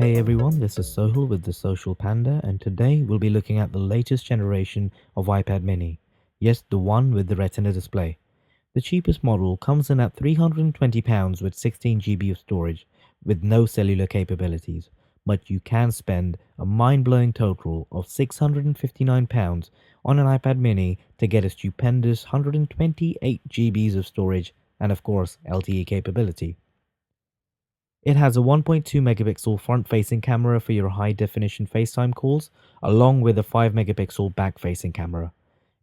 Hey everyone, this is Sohul with the Social Panda, and today we'll be looking at the latest generation of iPad mini. Yes, the one with the Retina display. The cheapest model comes in at £320 with 16 GB of storage, with no cellular capabilities, but you can spend a mind-blowing total of £659 on an iPad mini to get a stupendous 128 GBs of storage and of course LTE capability. It has a 1.2 megapixel front-facing camera for your high-definition FaceTime calls, along with a 5 megapixel back-facing camera.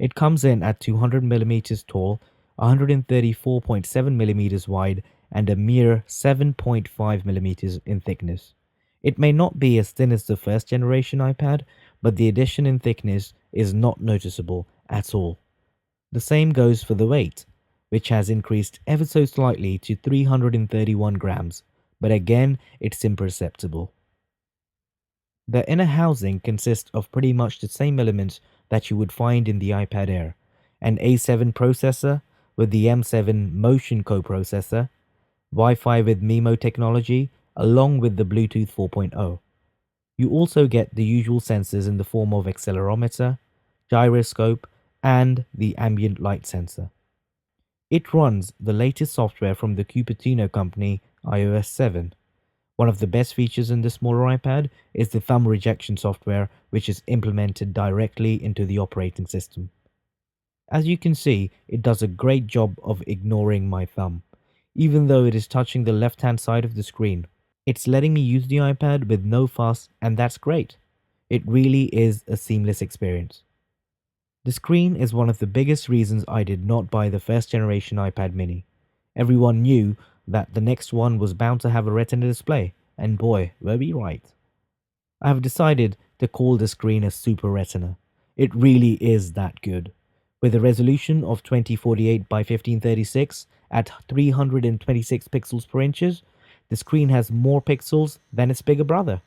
It comes in at 200 millimeters tall, 134.7 millimeters wide, and a mere 7.5 millimeters in thickness. It may not be as thin as the first generation iPad, but the addition in thickness is not noticeable at all. The same goes for the weight, which has increased ever so slightly to 331 grams, but again, it's imperceptible. The inner housing consists of pretty much the same elements that you would find in the iPad Air: an A7 processor with the M7 Motion coprocessor, Wi-Fi with MIMO technology, along with the Bluetooth 4.0. You also get the usual sensors in the form of accelerometer, gyroscope, and the ambient light sensor. It runs the latest software from the Cupertino company, iOS 7. One of the best features in the smaller iPad is the thumb rejection software, which is implemented directly into the operating system. As you can see, it does a great job of ignoring my thumb, even though it is touching the left-hand side of the screen. It's letting me use the iPad with no fuss, and that's great. It really is a seamless experience. The screen is one of the biggest reasons I did not buy the first generation iPad mini. Everyone knew that the next one was bound to have a Retina display, and boy, were we right. I have decided to call the screen a Super Retina. It really is that good. With a resolution of 2048 by 1536 at 326 pixels per inches, the screen has more pixels than its bigger brother.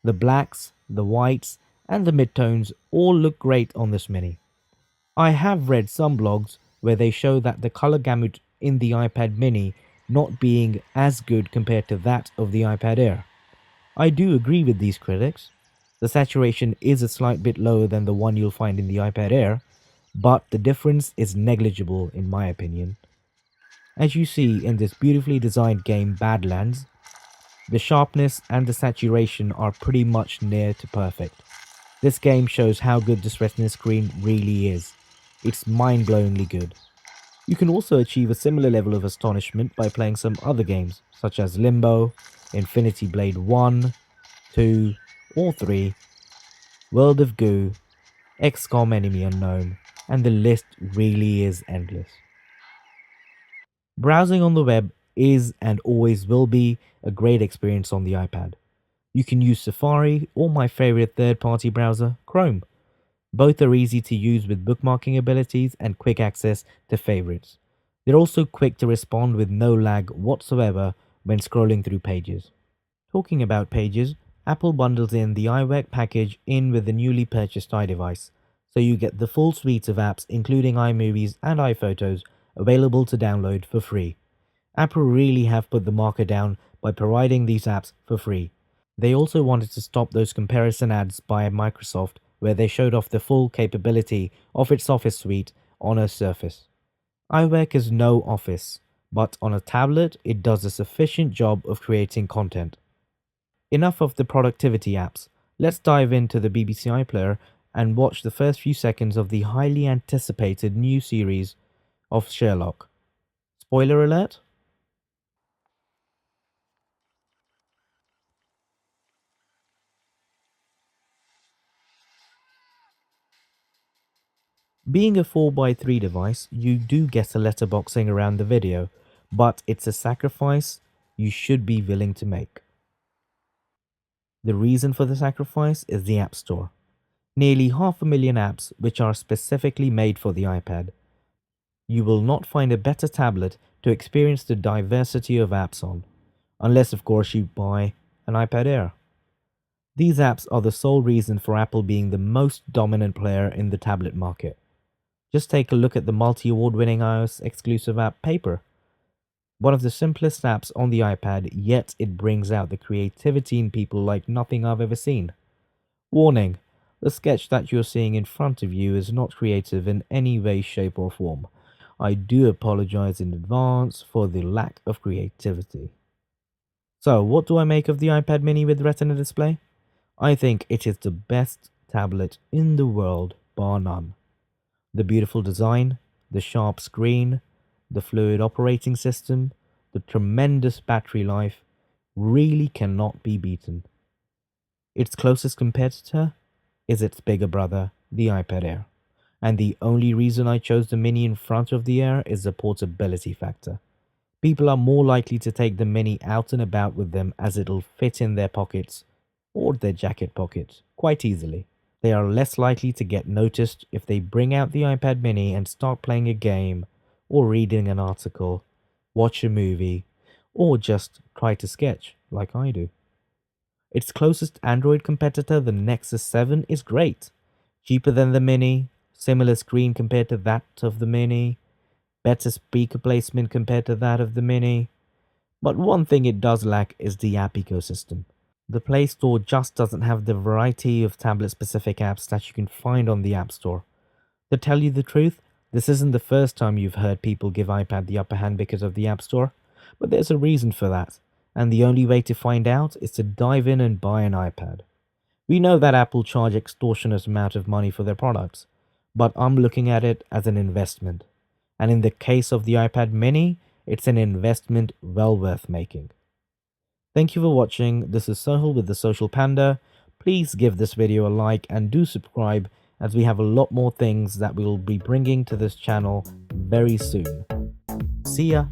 The blacks, the whites, and the midtones all look great on this mini. I have read some blogs where they show that the color gamut in the iPad mini not being as good compared to that of the iPad Air. I do agree with these critics. The saturation is a slight bit lower than the one you'll find in the iPad Air, but the difference is negligible in my opinion. As you see in this beautifully designed game Badlands, the sharpness and the saturation are pretty much near to perfect. This game shows how good this Retina screen really is. It's mind-blowingly good. You can also achieve a similar level of astonishment by playing some other games, such as Limbo, Infinity Blade 1, 2, or 3, World of Goo, XCOM Enemy Unknown, and the list really is endless. Browsing on the web is and always will be a great experience on the iPad. You can use Safari or my favorite third-party browser, Chrome. Both are easy to use with bookmarking abilities and quick access to favorites. They're also quick to respond with no lag whatsoever when scrolling through pages. Talking about pages, Apple bundles in the iWork package in with the newly purchased iDevice, so you get the full suite of apps including iMovies and iPhotos available to download for free. Apple really have put the marker down by providing these apps for free. They also wanted to stop those comparison ads by Microsoft where they showed off the full capability of its Office suite on a Surface. iWork is no Office, but on a tablet it does a sufficient job of creating content. Enough of the productivity apps. Let's dive into the BBC iPlayer and watch the first few seconds of the highly anticipated new series of Sherlock. Spoiler alert? Being a 4x3 device, you do get a letterboxing around the video, but it's a sacrifice you should be willing to make. The reason for the sacrifice is the App Store. Nearly 500,000 apps which are specifically made for the iPad. You will not find a better tablet to experience the diversity of apps on, unless of course you buy an iPad Air. These apps are the sole reason for Apple being the most dominant player in the tablet market. Just take a look at the multi-award winning iOS exclusive app Paper. One of the simplest apps on the iPad, yet it brings out the creativity in people like nothing I've ever seen. Warning: the sketch that you're seeing in front of you is not creative in any way, shape, or form. I do apologize in advance for the lack of creativity. So, what do I make of the iPad mini with Retina display? I think it is the best tablet in the world, bar none. The beautiful design, the sharp screen, the fluid operating system, the tremendous battery life really cannot be beaten. Its closest competitor is its bigger brother, the iPad Air. And the only reason I chose the Mini in front of the Air is the portability factor. People are more likely to take the Mini out and about with them as it'll fit in their pockets or their jacket pockets quite easily. They are less likely to get noticed if they bring out the iPad mini and start playing a game, or reading an article, watch a movie, or just try to sketch like I do. Its closest Android competitor, the Nexus 7, is great. Cheaper than the mini, similar screen compared to that of the mini, better speaker placement compared to that of the mini. But one thing it does lack is the app ecosystem. The Play Store just doesn't have the variety of tablet-specific apps that you can find on the App Store. To tell you the truth, this isn't the first time you've heard people give iPad the upper hand because of the App Store, but there's a reason for that, and the only way to find out is to dive in and buy an iPad. We know that Apple charge extortionate amount of money for their products, but I'm looking at it as an investment. And in the case of the iPad mini, it's an investment well worth making. Thank you for watching. This is Sohel with the Social Panda. Please give this video a like and do subscribe, as we have a lot more things that we'll be bringing to this channel very soon. See ya!